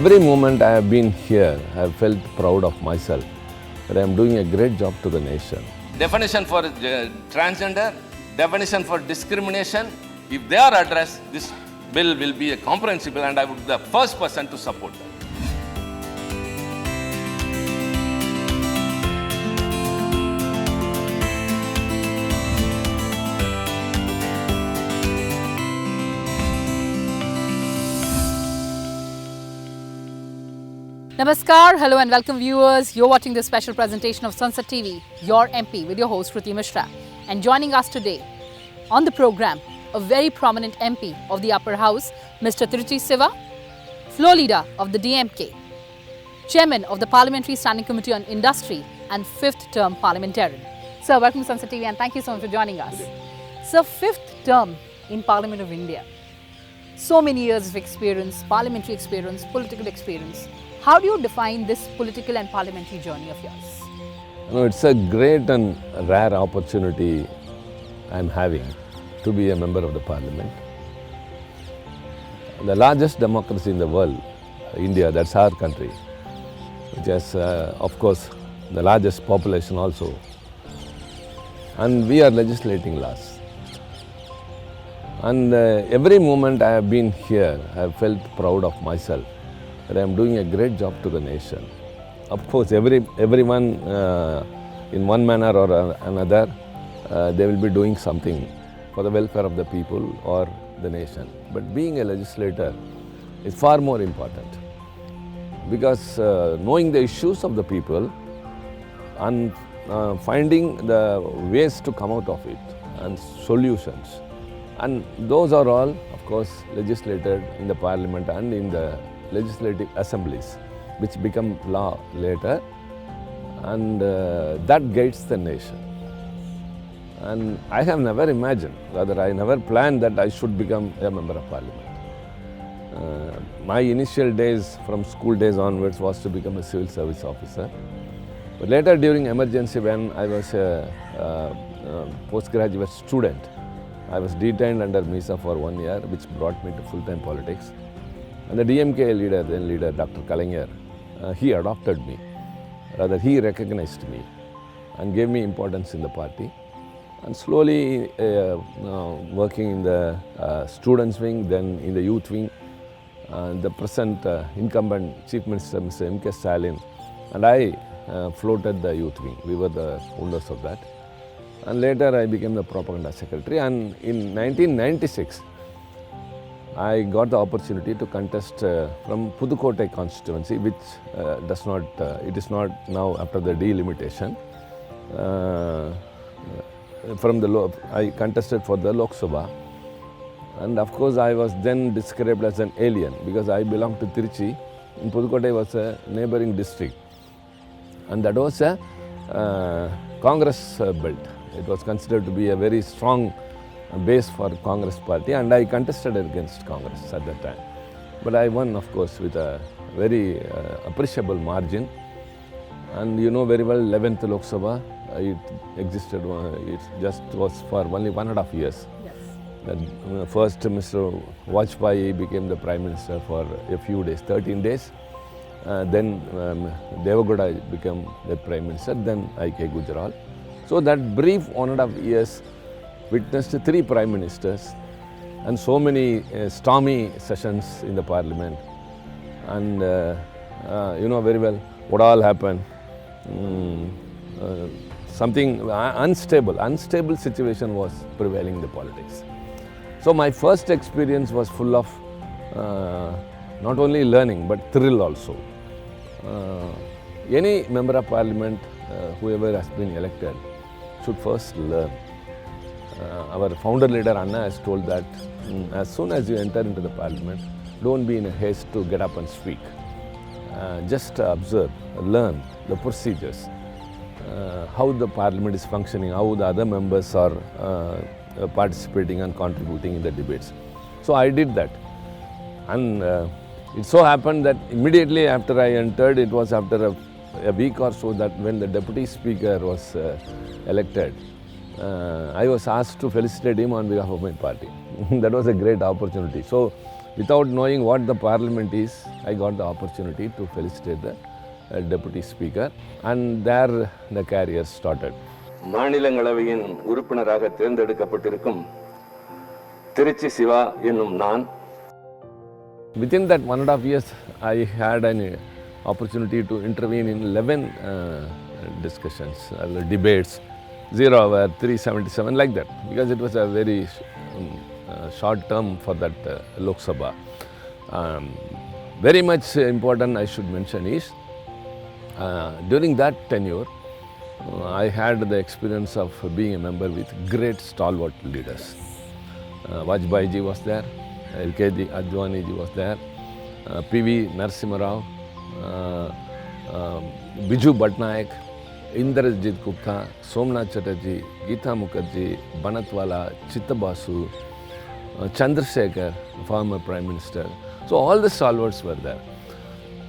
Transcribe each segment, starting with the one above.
Every moment I have been here, I have felt proud of myself that I am doing a great job to the nation. Definition for transgender, definition for discrimination, if they are addressed, this bill will be a comprehensive bill and I would be the first person to support that. Namaskar, hello and welcome viewers. You're watching this special presentation of Sunset TV, your MP with your host Kruti Mishra. And joining us today on the program, a very prominent MP of the upper house, Mr. Tiruchi Siva, floor leader of the DMK, chairman of the Parliamentary Standing Committee on Industry and fifth term parliamentarian. Sir, welcome to Sunset TV and thank you so much for joining us. Sir, fifth term in Parliament of India. So many years of experience, parliamentary experience, political experience. How do you define this political and parliamentary journey of yours? It's a great and rare opportunity I am having to be a member of the parliament. The largest democracy in the world, India, that's our country, which has, of course, the largest population also. And we are legislating laws. And every moment I have been here, I have felt proud of myself that I am doing a great job to the nation. Of course, everyone in one manner or another, they will be doing something for the welfare of the people or the nation. But being a legislator is far more important because knowing the issues of the people and finding the ways to come out of it and solutions. And those are all, of course, legislated in the parliament and in the legislative assemblies, which become law later, and that guides the nation. And I have never imagined, rather I never planned that I should become a member of parliament. My initial days from school days onwards was to become a civil service officer. But later during emergency when I was a postgraduate student, I was detained under MISA for 1 year, which brought me to full-time politics. And the DMK leader, then leader Dr. Kalaignar, he adopted me. Rather, he recognized me and gave me importance in the party. And slowly working in the students' wing, then in the youth wing, the present incumbent Chief Minister, Mr. M.K. Stalin, and I floated the youth wing. We were the owners of that. And later I became the propaganda secretary. And in 1996, I got the opportunity to contest from Pudukkottai constituency, which it is not now after the delimitation. I contested for the Lok Sabha. And of course, I was then described as an alien because I belonged to Tiruchi. And Pudukkottai was a neighboring district. And that was a Congress belt. It was considered to be a very strong base for Congress party, and I contested against Congress at that time. But I won, of course, with a very appreciable margin. And you know very well, 11th Lok Sabha, it existed, it just was for only 1.5 years. Yes. First, Mr. Vajpayee became the Prime Minister for a few days, 13 days. Then Devagowda became the Prime Minister, then I.K. Gujral. So that brief 1.5 years witnessed 3 Prime Ministers and so many stormy sessions in the Parliament. And you know very well what all happened. Something unstable situation was prevailing in the politics. So my first experience was full of not only learning but thrill also. Any member of Parliament, whoever has been elected, should first learn. Our founder leader Anna has told that as soon as you enter into the parliament, don't be in a haste to get up and speak. Just observe, learn the procedures, how the parliament is functioning, how the other members are participating and contributing in the debates. So I did that. And it so happened that immediately after I entered, it was after a week or so that when the deputy speaker was elected, I was asked to felicitate him on behalf of my party. That was a great opportunity. So without knowing what the parliament is, I got the opportunity to felicitate the deputy speaker, and there the career started. மாநிலங்களவையின் உறுப்பினராக தேர்ந்தெடுக்கப்பட்டிருக்கும் திருச்சி சிவா என்னும் நான், within that 1.5 years I had an opportunity to intervene in 11 discussions, debates, 0 hour, 377, like that, because it was a very short term for that Lok Sabha. Very much important I should mention is, during that tenure, I had the experience of being a member with great stalwart leaders. Vajpayee ji was there, LK Advani ji was there, PV Narasimha Rao, Biju Patnaik, Indrajit Gupta, Somnath Chatterjee, Geeta Mukherjee, Banatwala, Chittabasu, Chandrasekhar, former Prime Minister. So all the stalwarts were there.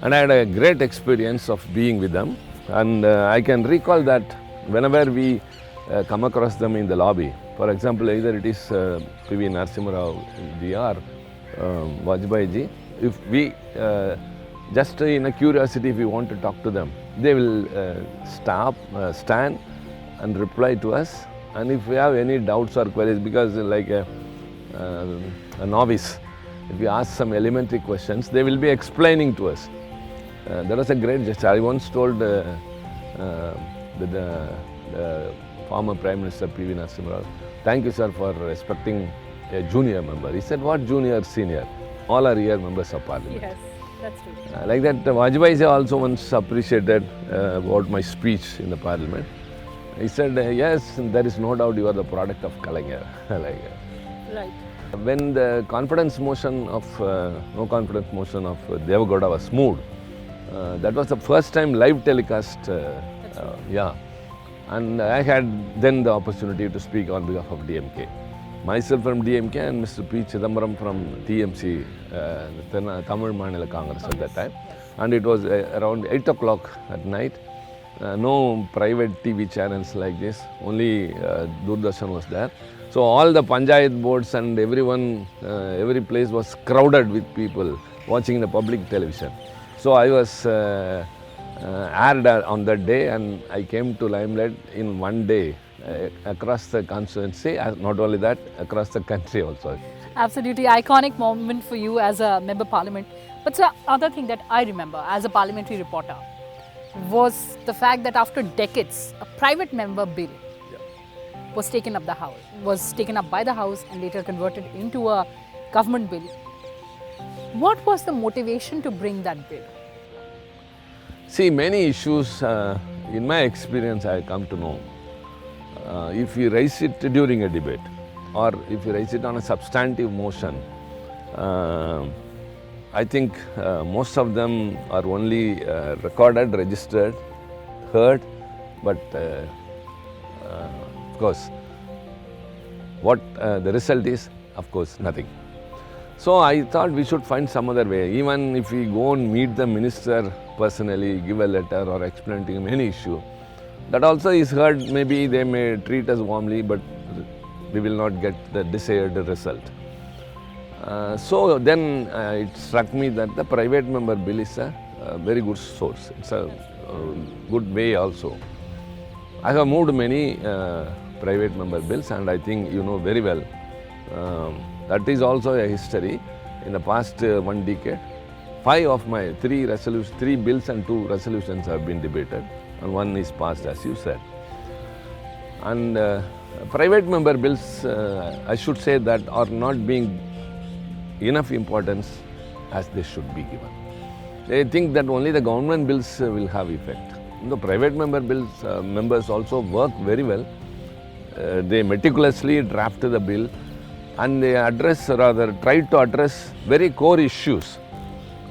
And I had a great experience of being with them. And I can recall that whenever we come across them in the lobby, for example, either it is PV Narasimha Rao ji or Vajpayee ji, if we just in a curiosity, if we want to talk to them, they will stand and reply to us. And if we have any doubts or queries, because like a novice, if we ask some elementary questions, they will be explaining to us. That was a great gesture. I once told the former Prime Minister P.V. Narasimha Rao, thank you sir for respecting a junior member. He said, what junior, senior? All are here members of parliament. Yes, that's true. Like that, Vajpayee ji also once appreciated about my speech in the parliament. He said, yes, there is no doubt you are the product of Kalaignar. Right. When the confidence motion of, no confidence motion of Deve Gowda was moved, that was the first time live telecast. Yeah. And I had then the opportunity to speak on behalf of DMK. Myself from DMK and Mr. P. Chidambaram from TMC, Tamil Maanila Congress at that time. And it was around 8 o'clock at night. No private TV channels like this, only Doordarshan was there. So all the Panchayat boards and everyone, every place was crowded with people watching the public television. So I was aired on that day, and I came to limelight in one day across the constituency, not only that, across the country also. Absolutely iconic moment for you as a member parliament. But the other thing that I remember as a parliamentary reporter was the fact that after decades, a private member bill was taken up by the House and later converted into a government bill. What was the motivation to bring that bill? See, many issues, in my experience, I come to know, if you raise it during a debate or if you raise it on a substantive motion, I think most of them are only recorded, registered, heard, but of course, what the result is, of course, nothing. So I thought we should find some other way. Even if we go and meet the minister personally, give a letter or explain to him any issue, that also is heard. Maybe they may treat us warmly, but we will not get the desired result. So then it struck me that the private member bill is a very good source. It's a good way also. I have moved many private member bills, and I think you know very well. That is also a history. In the past 1 decade, 5 of my 3 bills and 2 resolutions have been debated, and 1 is passed, as you said. And private member bills, I should say, that are not being enough importance as they should be given. They think that only the government bills will have effect. The private member bills, members also work very well. They meticulously draft the bill, and they address, rather try to address very core issues.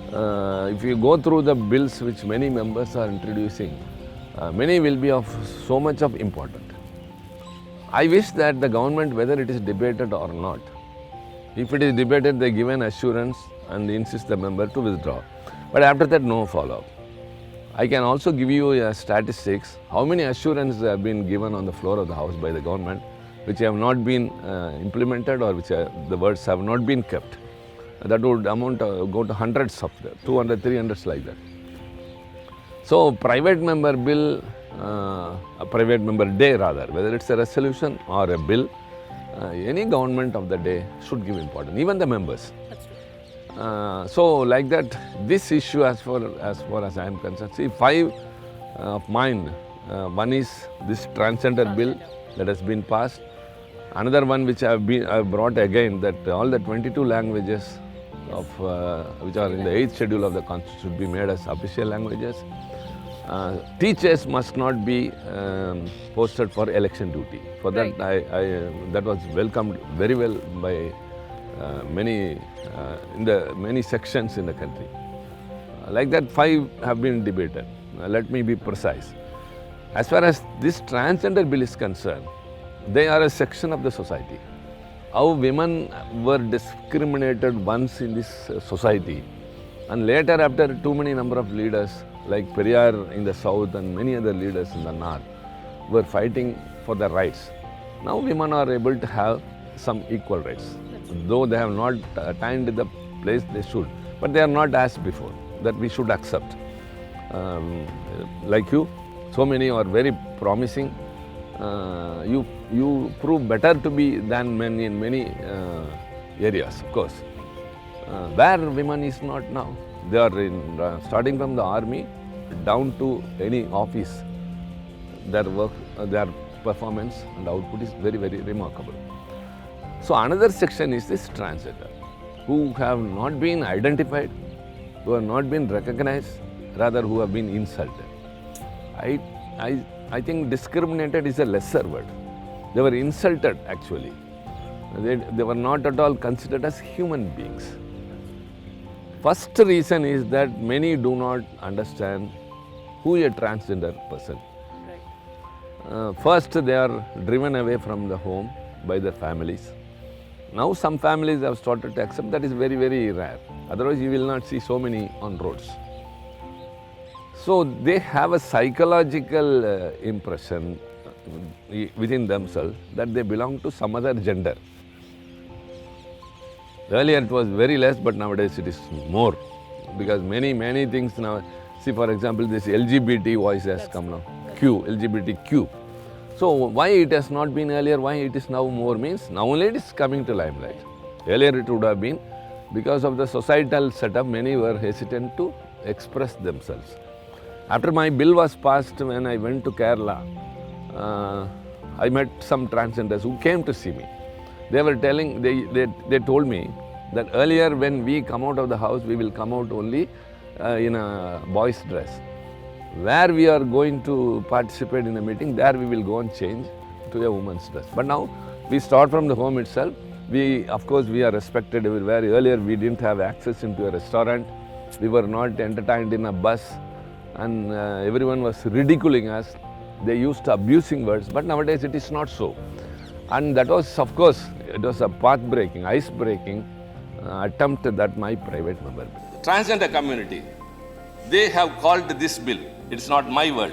If you go through the bills which many members are introducing, many will be of so much of importance. I wish that the government, whether it is debated or not, if it is debated, they give an assurance and insist the member to withdraw. But after that, no follow-up. I can also give you statistics, how many assurances have been given on the floor of the House by the government, which have not been implemented or which the words have not been kept. that would amount go to hundreds of them, 200, 300s like that. So private member bill, a private member day rather, whether it's a resolution or a bill, any government of the day should give importance, even the members. That's true. So like that, this issue as far as I am concerned, see 5 of mine, one is this transgender bill that has been passed. Another one which I have brought again, that all the 22 languages of which are in the 8th schedule of the Constitution should be made as official languages. Teachers must not be posted for election duty. For that, that was welcomed very well by many in the many sections in the country. Like that, 5 have been debated. Let me be precise. As far as this transgender bill is concerned, they are a section of the society. How women were discriminated once in this society, and later after too many number of leaders like Periyar in the south and many other leaders in the north were fighting for their rights. Now women are able to have some equal rights, though they have not attained the place they should, but they are not as before. That we should accept. Like you, so many are very promising. You prove better to be than men in many areas, of course. Where women is not now. They are in, starting from the army down to any office. Their work, their performance and output is very, very remarkable. So another section is this transgender, who have not been identified, who have not been recognized, rather who have been insulted. I think discriminated is a lesser word. They were insulted actually. They were not at all considered as human beings. First reason is that many do not understand who a transgender person. First, they are driven away from the home by their families. Now some families have started to accept. That is very, very rare. Otherwise you will not see so many on roads. So they have a psychological impression within themselves that they belong to some other gender. Earlier it was very less, but nowadays it is more, because many things now. See, for example, this LGBT voice has come now. LGBTQ. So why it has not been earlier, why it is now more, means now only it is coming to limelight. Earlier it would have been because of the societal setup, many were hesitant to express themselves. After my bill was passed, when I went to Kerala, I met some transgenders who came to see me. They were telling, they told me that earlier when we come out of the house, we will come out only in a boy's dress. Where we are going to participate in a meeting, there we will go and change to a woman's dress. But now we start from the home itself. Of course, we are respected everywhere. Earlier we didn't have access into a restaurant. We were not entertained in a bus, and everyone was ridiculing us. They used abusing words, but nowadays it is not so. And that was, of course, it was a path-breaking, ice-breaking attempt that my private member did. Transgender community, they have called this bill, it's not my word,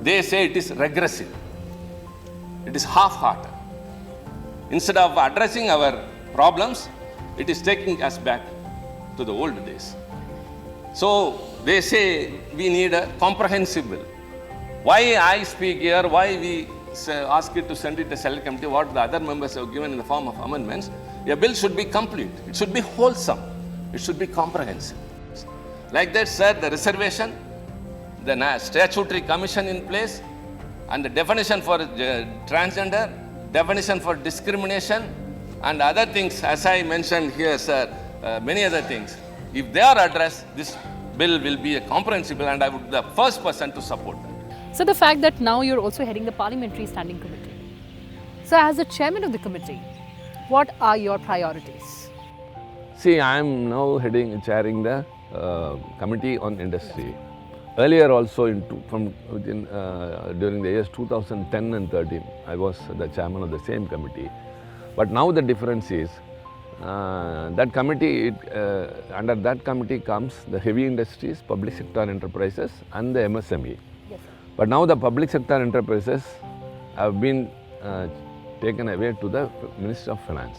they say it is regressive, it is half-hearted. Instead of addressing our problems, it is taking us back to the old days. So they say we need a comprehensive bill. Why I speak here, why we ask it to send it to select committee, what the other members have given in the form of amendments, a bill should be complete, it should be wholesome, it should be comprehensive. Like that, sir, the reservation, the statutory commission in place, and the definition for transgender, definition for discrimination, and other things, as I mentioned here, sir, many other things. If they are addressed, this bill will be a comprehensive bill, and I would be the first person to support that. So the fact that now you're also heading the Parliamentary Standing Committee. So as the chairman of the committee, what are your priorities? See, I am now chairing the Committee on Industry. Earlier also, during the years 2010 and 13, I was the chairman of the same committee. But now the difference is, that committee, under that committee comes the heavy industries, public sector enterprises and the MSME. Yes, but now the public sector enterprises have been taken away to the Ministry of Finance.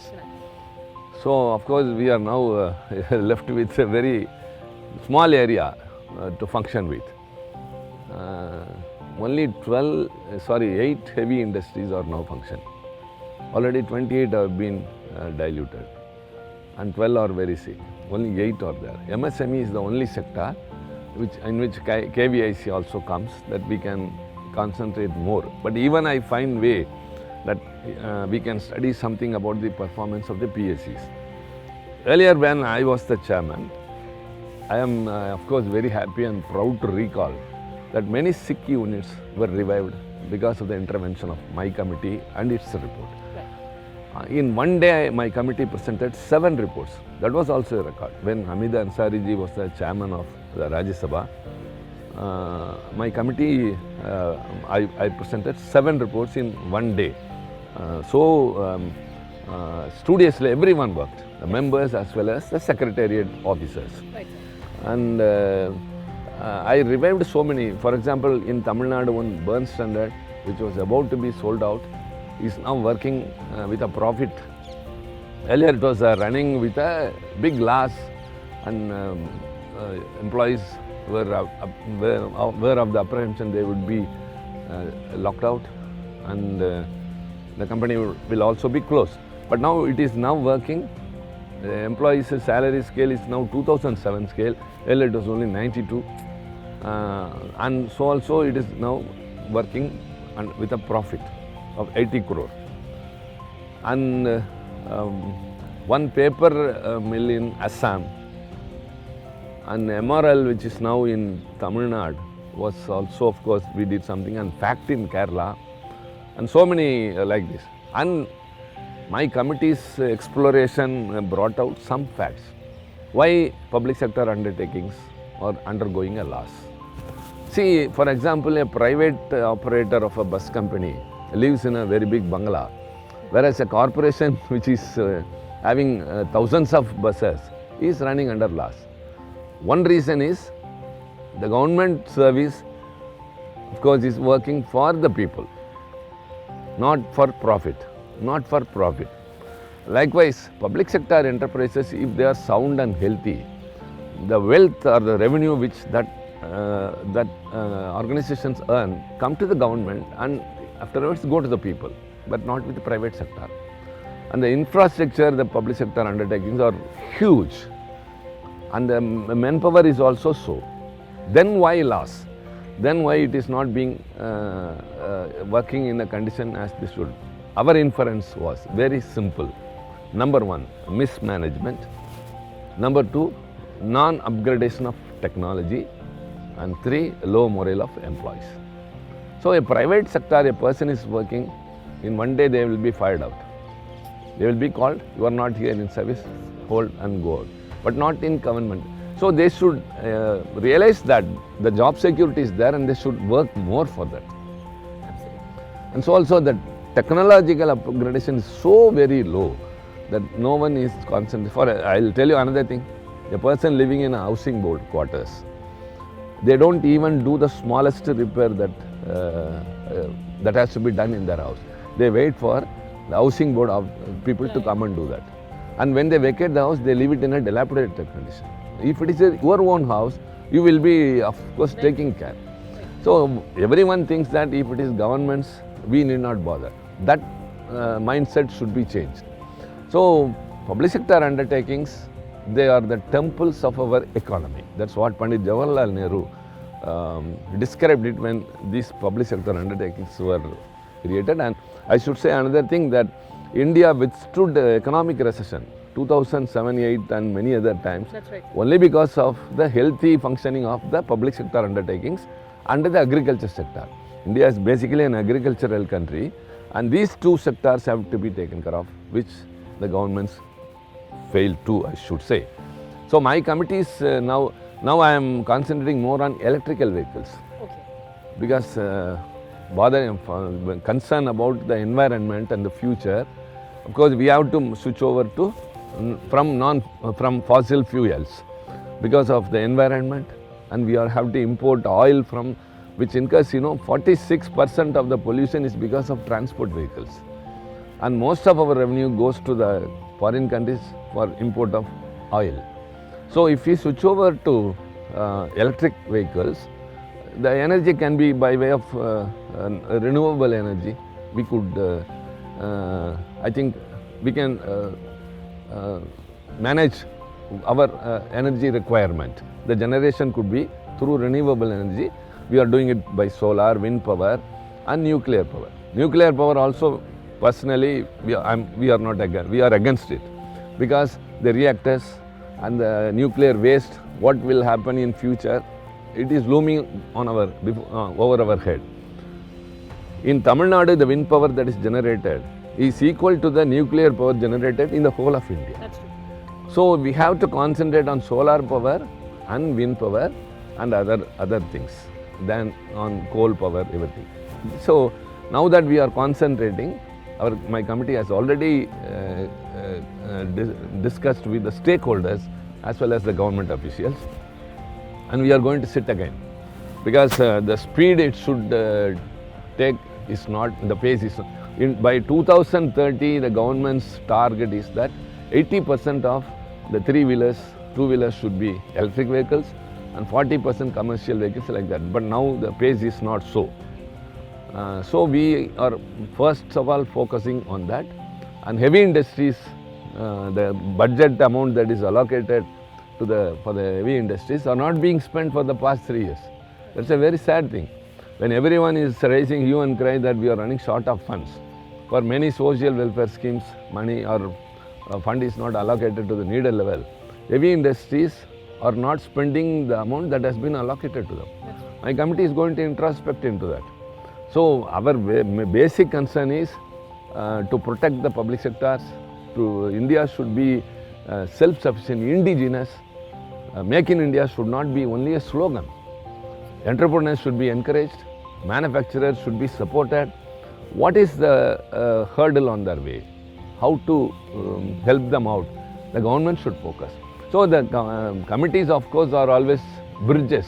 So of course we are now left with a very small area to function with. Only 8 heavy industries are now functioning. Already 28 have been diluted and 12 are very sick. Only 8 are there. MSME is the only sector in which KVIC also comes, that we can concentrate more. But even I find way that we can study something about the performance of the PSCs. Earlier when I was the chairman, I am of course very happy and proud to recall that many sick units were revived because of the intervention of my committee and its report. In one day, my committee presented 7 reports. That was also a record. When Hamida Ansari ji was the chairman of the Rajya Sabha, my committee, I presented 7 reports in one day. Studiously, everyone worked, the members as well as the secretariat officers. Right. And I revived so many. For example, in Tamil Nadu, one burn standard, which was about to be sold out, is now working with a profit. Earlier it was running with a big loss, and employees were of the apprehension they would be locked out, and the company will also be closed. But now it is now working. The employees' salary scale is now 2007 scale. Earlier it was only 92, and so also it is now working with a profit of 80 crore. And one paper mill in Assam, and MRL, which is now in Tamil Nadu, was also, of course, we did something, and FACT in Kerala, and so many like this. And my committee's exploration brought out some facts. Why public sector undertakings are undergoing a loss? See, for example, a private operator of a bus company lives in a very big bungalow, whereas a corporation which is having thousands of buses is running under loss. One reason is the government service, of course, is working for the people, not for profit. Not for profit. Likewise, public sector enterprises, if they are sound and healthy, the wealth or the revenue which that organizations earn come to the government and afterwards go to the people, but not with the private sector. And the infrastructure, the public sector undertakings are huge, and the manpower is also so. Then why loss? Then why it is not being working in a condition as this should? Our inference was very simple. Number 1, mismanagement. Number 2, non-upgradation of technology. And 3, low morale of employees. So a private sector, a person is working, in one day they will be fired out. They will be called, you are not here in service, hold and go out. But not in government. So they should realize that the job security is there and they should work more for that. Absolutely. And so also the technological upgradation is so very low that no one is concentrated. I will tell you another thing. A person living in a housing board quarters, they don't even do the smallest repair that has to be done in their house. They wait for the housing board of people to come and do that. And when they vacate the house, they leave it in a dilapidated condition. If it is your own house, you will be, of course, taking care. So everyone thinks that if it is government's, we need not bother. That mindset should be changed. So public sector undertakings, they are the temples of our economy. That's what Pandit Jawaharlal Nehru described it when these public sector undertakings were created. And I should say another thing, that India withstood economic recession 2007, 8 and many other times. That's right. Only because of the healthy functioning of the public sector undertakings under the agriculture sector. India is basically an agricultural country, and these two sectors have to be taken care of, which the governments failed to, I should say. So my committee is now I am concentrating more on electrical vehicles. Okay. Because concern about the environment and the future, of course we have to switch over to from fossil fuels because of the environment, and we have to import oil from which incurs 46% of the pollution is because of transport vehicles. and most of our revenue goes to the foreign countries for import of oil. So if we switch over to electric vehicles, the energy can be by way of renewable energy. We could, I think, we can manage our energy requirement. The generation could be through renewable energy. We are doing it by solar, wind power and nuclear power. Nuclear power also, personally, we are not against, we are against it, because the reactors and the nuclear waste, what will happen in future, it is looming on our, over our head. In Tamil Nadu, the wind power that is generated is equal to the nuclear power generated in the whole of India. That's true. So we have to concentrate on solar power and wind power and other things than on coal power, everything. So now that we are concentrating, my committee has already discussed with the stakeholders as well as the government officials, and we are going to sit again, because the speed it should take is not, the pace is not. By 2030, the government's target is that 80% of the three-wheelers, two-wheelers should be electric vehicles and 40% commercial vehicles, like that. But now the pace is not so. So we are first of all focusing on that, and heavy industries, the budget amount that is allocated to for the heavy industries are not being spent for the past 3 years. That's a very sad thing. When everyone is raising hue and cry that we are running short of funds for many social welfare schemes, money or fund is not allocated to the needed level. Heavy industries are not spending the amount that has been allocated to them. My committee is going to introspect into that. So our basic concern is to protect the public sectors. India should be self-sufficient, indigenous. Make in India should not be only a slogan. Entrepreneurs should be encouraged, manufacturers should be supported. What is the hurdle on their way? How to help them out? The government should focus. So the committees, of course, are always bridges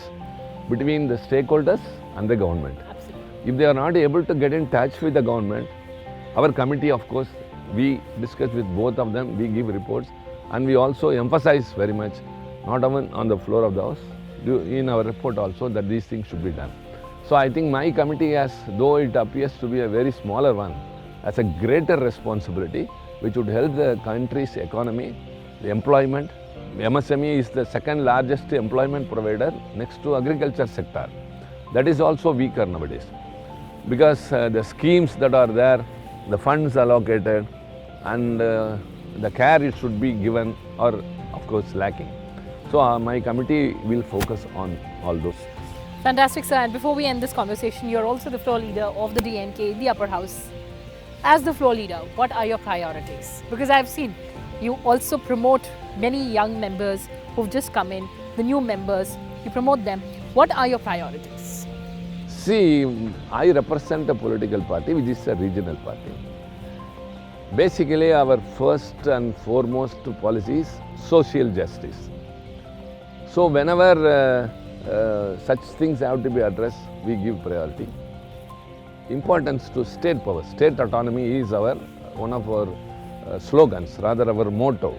between the stakeholders and the government. Absolutely. If they are not able to get in touch with the government, our committee, of course, we discuss with both of them, we give reports, and we also emphasize very much, not even on the floor of the house, in our report also, that these things should be done. So I think my committee has, though it appears to be a very smaller one, has a greater responsibility which would help the country's economy, the employment. MSME is the second largest employment provider next to agriculture sector. That is also weaker nowadays, because the schemes that are there, the funds allocated and the care it should be given are of course lacking. So my committee will focus on all those. Fantastic, sir. And before we end this conversation, you're also the floor leader of the DMK in the upper house. As the floor leader, what are your priorities? Because I've seen you also promote many young members who've just come in, the new members, you promote them. What are your priorities? See, I represent a political party which is a regional party. Basically, our first and foremost policy is social justice. So whenever such things have to be addressed, we give priority. Importance to state power. State autonomy is one of our slogans, rather our motto.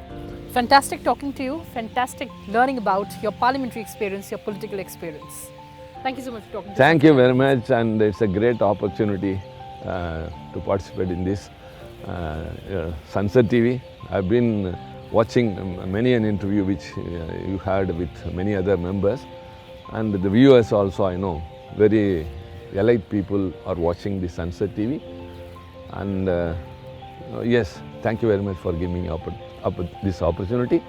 Fantastic talking to you. Fantastic learning about your parliamentary experience, your political experience. Thank you so much for talking to us. Thank you very much, and it's a great opportunity to participate in this Sunset TV. I've been watching many an interview which you had with many other members, and the viewers also, I know, very elite people are watching the Sunset TV. And yes, thank you very much for giving me this opportunity.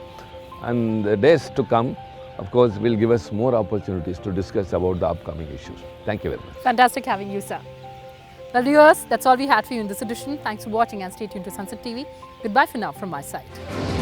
And the days to come, of course, will give us more opportunities to discuss about the upcoming issues. Thank you very much. Fantastic having you, sir. Well, viewers, that's all we had for you in this edition. Thanks for watching and stay tuned to Sunset TV. Goodbye for now from my side.